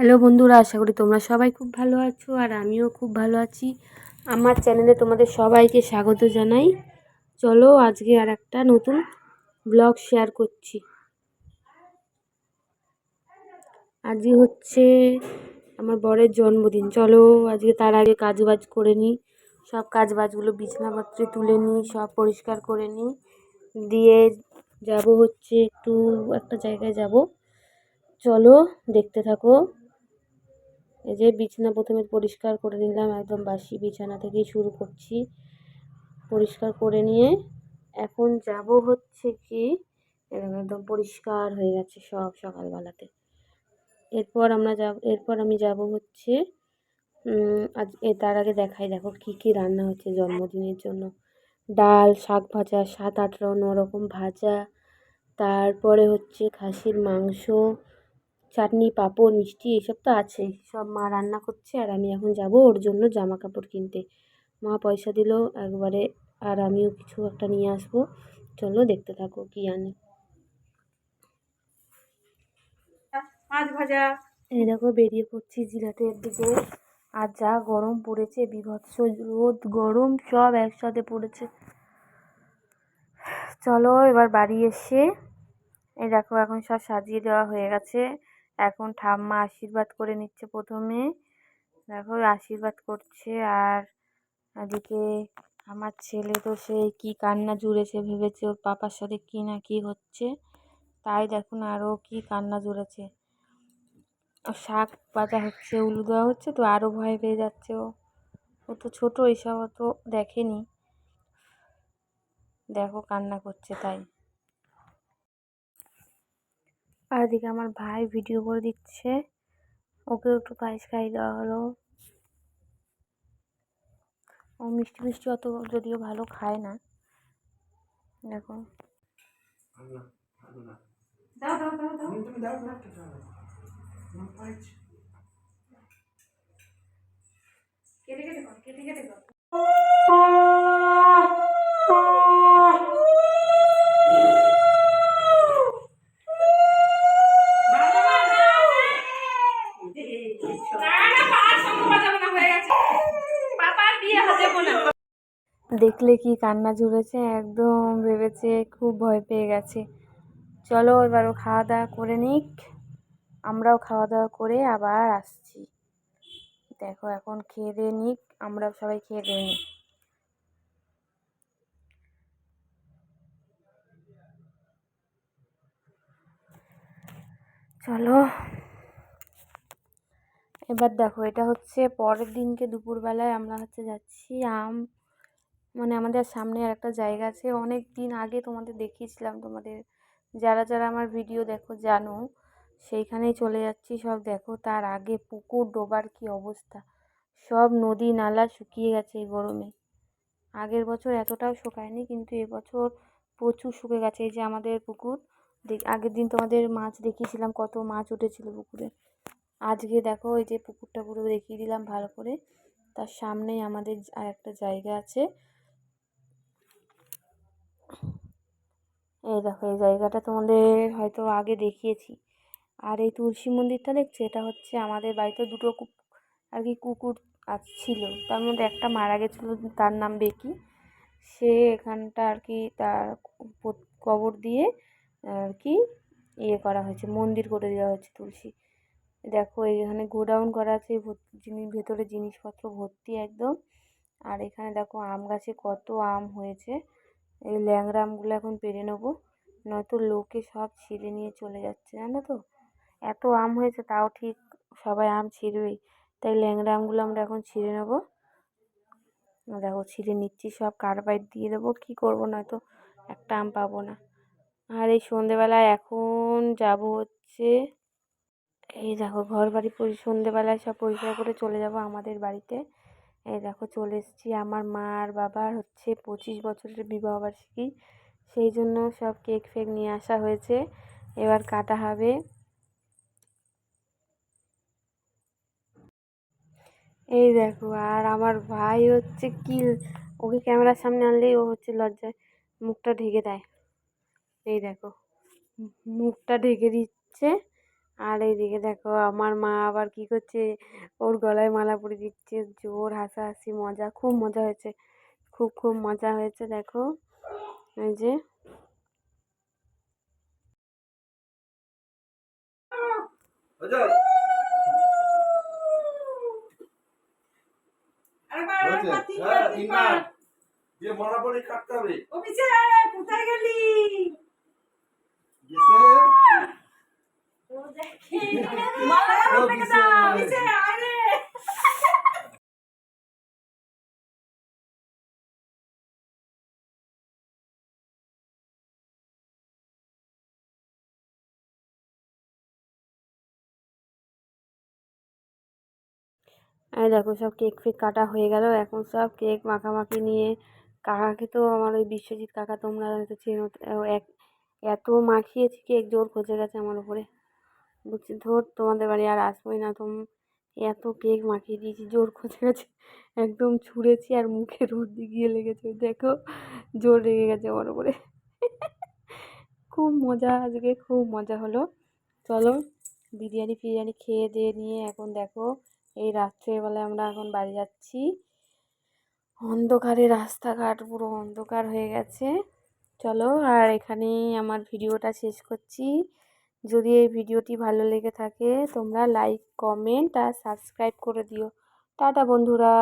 Hello বন্ধুরা, আশা করি তোমরা সবাই খুব ভালো আছো আর আমিও খুব ভালো আছি। আমার চ্যানেলে তোমাদের সবাইকে স্বাগত জানাই। চলো আজকে আর একটা নতুন ব্লগ শেয়ার করছি। আজকে হচ্ছে আমার বরের জন্মদিন। চলো আজকে তার আগে কাজবাজ করে নিই, সব কাজবাজগুলো বিছানাপত্রে তুলে নিই, সব পরিষ্কার করে নিই, দিয়ে যাব হচ্ছে একটু একটা জায়গায় যাব। চলো দেখতে থাকো। এই যে বিছানা প্রথমে পরিষ্কার করে নিলাম, একদম বাসি বিছানা থেকেই শুরু করছি। পরিষ্কার করে নিয়ে এখন যাব হচ্ছে কি, একদম পরিষ্কার হয়ে গেছে সব সকালবেলাতে। এরপর আমি যাব হচ্ছে আজ তার আগে দেখাই, দেখো কি কি রান্না হচ্ছে জন্মদিনের জন্য। ডাল, শাক ভাজা, 7-8 রকম ভাজা, তারপরে হচ্ছে খাসির মাংস, চাটনি, পাঁপড়, মিষ্টি, এসব তো আছেই। সব মা রান্না করছে আর আমি এখন যাব ওর জন্য জামা কাপড় কিনতে। মা পয়সা দিল একবারে, আর আমিও কিছু একটা নিয়ে আসবো। চলো দেখতে থাকো কি আনে। মাছ ভাজা। এই দেখো বেরিয়ে পড়ছি জিরাটের দিকে। আর যা গরম পড়েছে, বীভৎস রোদ গরম সব একসাথে পড়েছে। চলো এবার বাড়ি এসে এই দেখো এখন সব সাজিয়ে দেওয়া হয়ে গেছে। এখন ঠাম্মা আশীর্বাদ করে নিচ্ছে প্রথমে, দেখো আশীর্বাদ করছে। আর এদিকে আমার ছেলে তো সেই কি কান্না জুড়েছে, ভেবেছে ওর পাপার সাথে কি না কি হচ্ছে, তাই দেখুন আরও কি কান্না জুড়েছে। শাক পাতা হচ্ছে, উলু দেওয়া হচ্ছে, তো আরও ভয় পেয়ে যাচ্ছে। ও তো ছোটো, এইসব অত দেখেনি, দেখো কান্না করছে তাই। আর এদিকে আমার ভাই ভিডিও করে দিচ্ছে, ওকেও একটু পায়েস খাইয়ে দেওয়া হলো। ও মিষ্টি মিষ্টি অত যদিও ভালো খায় না। দেখো দেখলে কি কান্না জুড়েছে, একদম ভেবেছে, খুব ভয় পেয়ে গেছে। চলো এবারও খাওয়া দাওয়া করে নিক, আমরাও খাওয়া দাওয়া করে আবার আসছি। দেখো এখন খেয়ে দিয়ে নিক, আমরাও সবাই খেয়ে দিয়ে নিই। চলো এবার দেখো, এটা হচ্ছে পরের দিনকে দুপুরবেলায় আমরা হচ্ছে যাচ্ছি মানে আমাদের সামনে আর একটা জায়গা আছে, অনেক দিন আগে তোমাদের দেখিয়েছিলাম, তোমাদের যারা যারা আমার ভিডিও দেখো জানো। সেইখানেই চলে যাচ্ছি সব। দেখো তার আগে পুকুর ডোবার কি অবস্থা, সব নদী নালা শুকিয়ে গেছে এই গরমে। আগের বছর এতটাও শুকায়নি, কিন্তু এবছর প্রচুর শুকে গেছে। এই যে আমাদের পুকুর, আগের দিন তোমাদের মাছ দেখিয়েছিলাম, কত মাছ উঠেছিল পুকুরে। আজকে দেখো এই যে পুকুরটা পুরো দেখিয়ে দিলাম ভালো করে। তার সামনেই আমাদের আর একটা জায়গা আছে। এই দেখো এই জায়গাটা তোমাদের হয়তো আগে দেখিয়েছি। আর এই তুলসী মন্দিরটা দেখছো, এটা হচ্ছে আমাদের বাড়িতে দুটো আর কি কুকুর ছিল, তার মধ্যে একটা মারা গেছিলো, তার নাম বেকি। সে এখানটা আর কি তার কবর দিয়ে আর কি ইয়ে করা হয়েছে, মন্দির করে দেওয়া হয়েছে তুলসী। দেখো এখানে গোডাউন করা আছে, ভেতরে জিনিসপত্র ভর্তি একদম। আর এখানে দেখো আম গাছে কত আম হয়েছে, এই ল্যাংড়া আমগুলো এখন পেরে নেবো, নয়তো লোকে সব ছিঁড়ে নিয়ে চলে যাচ্ছে, জানো তো। এত আম হয়েছে তাও ঠিক সবাই আম ছিঁড়বেই, তাই ল্যাংড়া আমগুলো আমরা এখন ছিঁড়ে নেবো। দেখো ছিঁড়ে নিচ্ছি, সব কার্বাইড দিয়ে দেবো, কী করবো, নয়তো একটা আম পাবো না। আর এই সন্ধেবেলায় এখন যাব হচ্ছে, এই দেখো ঘর বাড়ি সন্ধেবেলায় সব পরিষ্কার করে চলে যাব আমাদের বাড়িতে। এই দেখো চলে এসেছি, আমার মা আর বাবার হচ্ছে 25 বছরের বিবাহবার্ষিকী, সেই জন্য সব কেক ফেক নিয়ে আসা হয়েছে, এবার কাটা হবে। এই দেখো, আর আমার ভাই হচ্ছে কি, ওকে ক্যামেরার সামনে আনলেই ও হচ্ছে লজ্জায় মুখটা ঢেকে দেয়। এই দেখো মুখটা ঢেকে দিচ্ছে, আর এইদিকে দেখো আমার মা আবার কি করছে, ওর গলায় মালা পরিয়ে দিচ্ছে। জোর হাসাহাসি মজা, খুব মজা হয়েছে, খুব খুব মজা হয়েছে। দেখো এই যে কোথায় গেলি? এই দেখো সব কেক ফেক কাটা হয়ে গেল, এখন সব কেক মাখামাখি নিয়ে কাকাকে তো আমার ওই বিশ্বজিৎ কাকা, তোমরা হয়তো চেনো, এত মাখিয়েছি কেক, জোর খচে গেছে আমার উপরে। বলছি ধর তোমাদের বাড়ি আর আসবোই না, এত কেক মাখিয়ে দিয়েছি, জোর খচে গেছে, একদম ছুঁড়েছি আর মুখে রোদ গিয়ে লেগেছে। দেখো জোর লেগে গেছে আমার উপরে। খুব মজা, আজকে খুব মজা হলো। চলো বিরিয়ানি ফিরিয়ানি খেয়ে দিয়ে নিয়ে এখন দেখো এই রাত্রেবেলায় আমরা এখন বাড়ি যাচ্ছি। অন্ধকারে রাস্তাঘাট পুরো অন্ধকার হয়ে গেছে। চলো আর এখানেই আমার ভিডিওটা শেষ করছি। যদি এই ভিডিওটি ভালো লেগে থাকে তোমরা লাইক কমেন্ট আর সাবস্ক্রাইব করে দিও। টাটা বন্ধুরা।